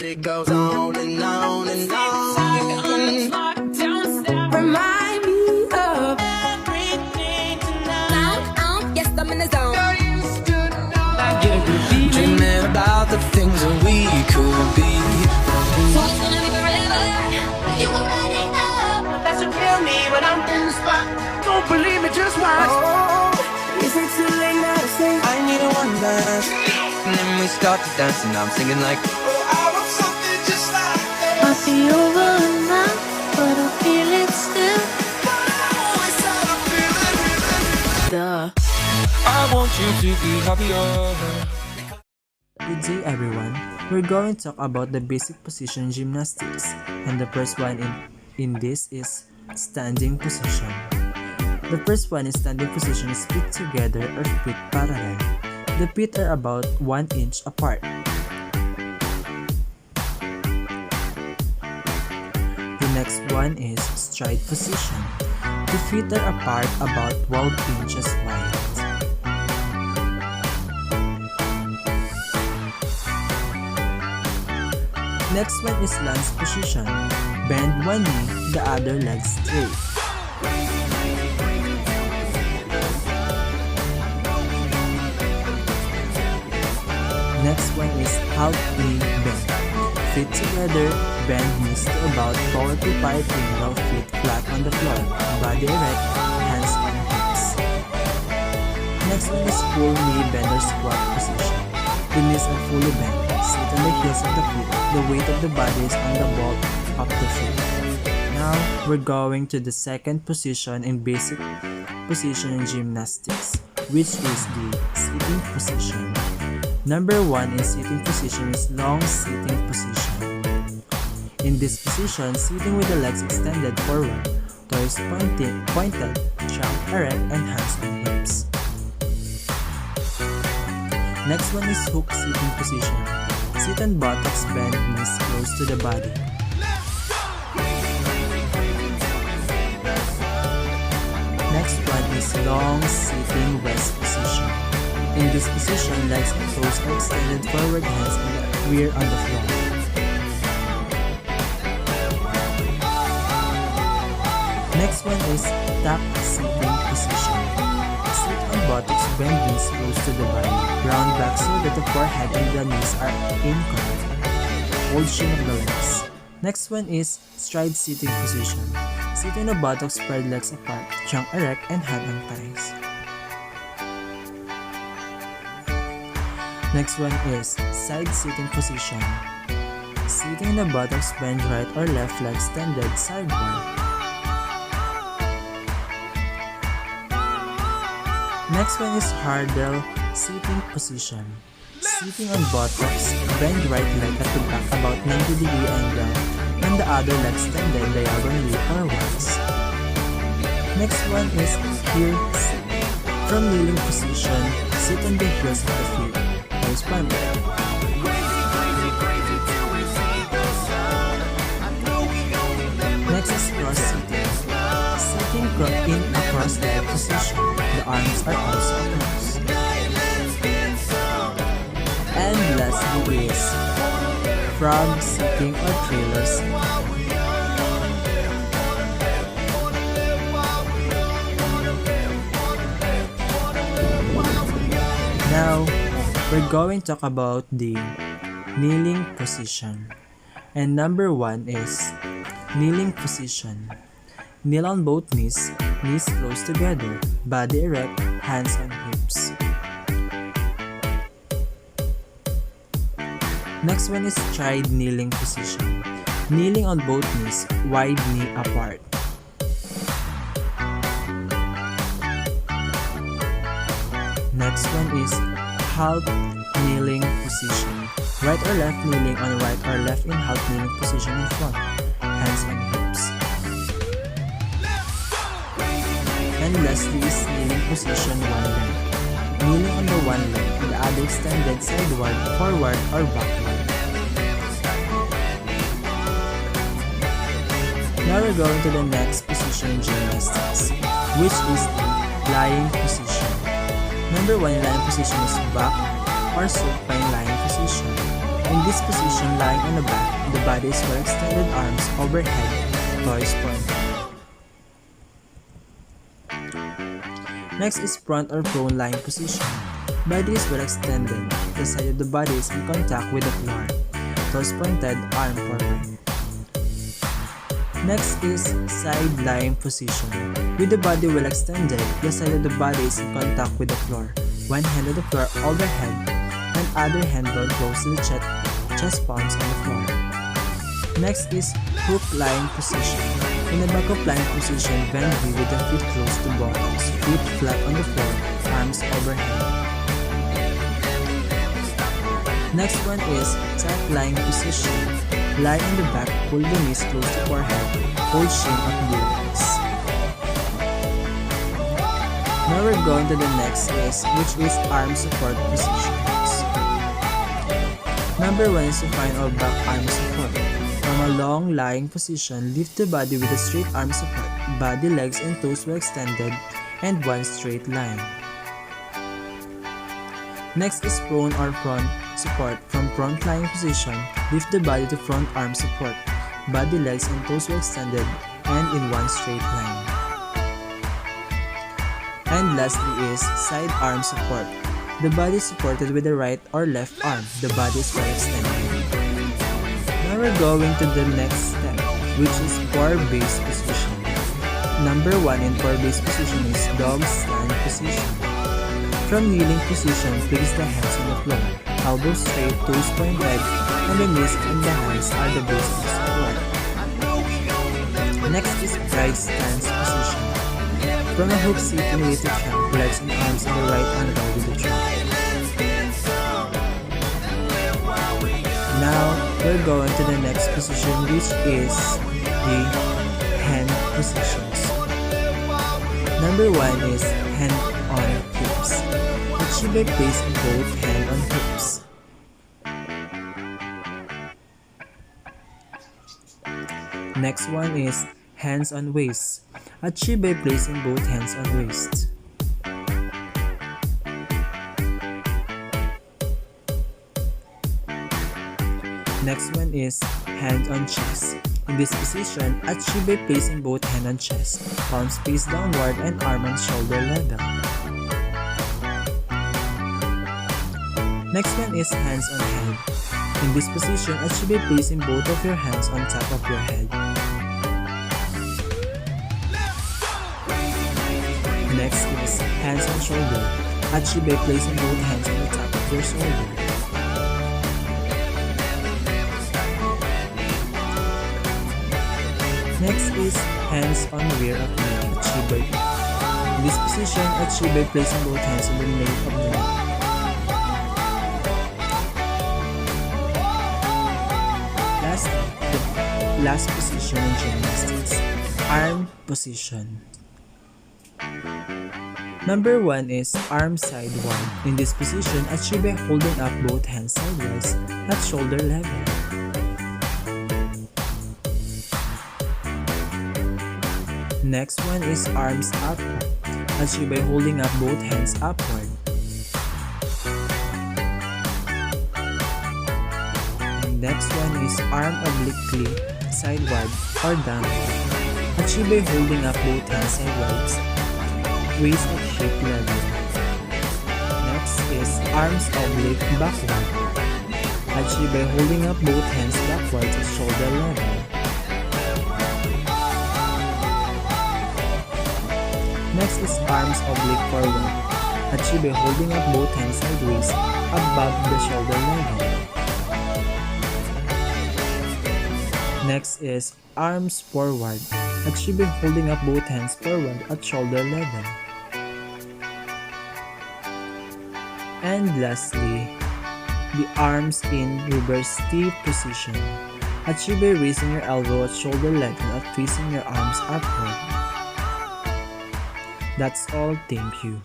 It goes on and on and on. Remind me of everything tonight. Yes, I'm in the zone. Dreaming about the things that we could be. So it's gonna be forever. You already know. That's what kill me when I'm in the spot. Don't believe me, just watch. Oh, is it too late now to say I need a one dance. And then we start to dance and I'm singing like, oh, I want something just like that. might be over now, but I feel it still. Duh. I want you to be happier. Good day everyone. We're going to talk about the basic position gymnastics, and the first one in this is standing position. The first one in standing position is feet together or feet parallel. The feet are about 1 inch apart. The next one is stride position. The feet are apart about 12 inches wide. Next one is lance position. Bend one knee, the other leg straight. Next one is half knee bend. Feet together, bend knees to about 4 to 5 inch, feet flat on the floor, body erect, hands on hips. Next one is full knee bend or squat position. The knees are fully bent. Sit on the heels of the feet. The weight of the body is on the ball of the feet. Now, we're going to the second position in basic position in gymnastics, which is the sitting position. Number 1 in sitting position is long sitting position. In this position, sitting with the legs extended forward, toes pointed, trunk erect, and hands on hips. Next one is hook sitting position. Sit on buttocks, bend knees close to the body. Next one is long sitting rest position. In this position, legs and toes are extended forward, hands and rear on the floor. Next one is tuck sitting position. Sit on buttocks, bend knees close to the body. Round back so that the forehead and the knees are in contact. Hold chin of the legs. Next one is stride sitting position. Sit on the buttocks, spread legs apart, trunk erect, and hand on thighs. Next one is side sitting position. Sitting in the buttocks, bend right or left leg extended sideward. Next one is hurdle sitting position. Sitting on buttocks, bend right leg at the back about 90-degree angle and the other leg extended diagonally forwards. Next one is heel sit. From kneeling position, sit on the heels of the feet. Toes pointed. Next is cross sitting. Sitting in a cross-leg position. The arms are also crossed. And lastly is frog sitting or trailer sitting. Now, we're going to talk about the kneeling position. And number 1 is kneeling position. Kneel on both knees, knees close together, body erect, hands on hips. Next one is stride kneeling position. Kneeling on both knees, wide knee apart. Next one is half kneeling position. Right or left kneeling on right or left in half kneeling position in front, hands on hips. And lastly is kneeling position one leg. Kneeling on the one leg, the other extended sideward, forward or backward. Now we're going to the next position in gymnastics, which is the lying position. Number 1 in lying position is back or supine lying position. In In this position, lying on the back, the body is well extended, arms overhead, toes pointed. Next is front or prone lying position. Body is well extended. The side of the body is in contact with the floor. Toes pointed, arm forward. Next is side lying position. With the body well extended, the side of the body is in contact with the floor. One hand on the floor overhead, and other hand drawn close to the chest palms on the floor. Next is hook lying position. In the back of lying position, bend knee with the feet close to bottoms, feet flat on the floor, arms overhead. Next one is tight lying position. Lie on the back, pull the knees close to forehead, hold shin at glutes. Now we're going to the next which is arm support positions. Number 1 is to find our back arm support. From a long lying position, lift the body with a straight arm support, body, legs, and toes well extended, and one straight line. Next is prone or front support. From front lying position, lift the body to front arm support, body, legs, and toes well extended, and in one straight line. And lastly is side arm support. The body is supported with the right or left arm. The body is well extended. Now we're going to the next step, which is core base position. Number 1 in core base position is dog stand position. From kneeling position, place the hands on the floor, elbows straight, toes pointed, and the knees and the hands are the base of support. Next is pride stance position. From a hook seat in weighted trunk, legs and arms on the right angle with the trunk. Now, we're going to the next position, which is the hand positions. Number 1 is hand on hips. Achieve by placing both hand on hips. Next one is hands on waist. Achieve by placing both hands on waist. Next one is hand on chest. In this position, achieve by placing both hand on chest, palms face downward and arm and shoulder level. Next one is hands on head. In this position, achieve by placing both of your hands on top of your head. Next is hands on shoulder. Achieve by placing both hands on the top of your shoulder. Next is hands on rear of knee. Achieve by in this position, achieve by placing both hands on the nape of the neck. The last position in gymnastics, arm position. Number 1 is arm sideward. In this position, achieve by holding up both hands sideways at shoulder level. Next one is arms upward. Achieve by holding up both hands upward. Next one is arm obliquely sideward or downward. Achieve by holding up both hands sideways, waist at hip level. Next is arms oblique backward. Achieve by holding up both hands backwards at shoulder level. Next is arms oblique forward. Achieve by holding up both hands sideways above the shoulder level. Next is arms forward. Achieve by holding up both hands forward at shoulder level. And lastly, the arms in reverse T position. Achieve by raising your elbow at shoulder level and twisting your arms upward. That's all. Thank you.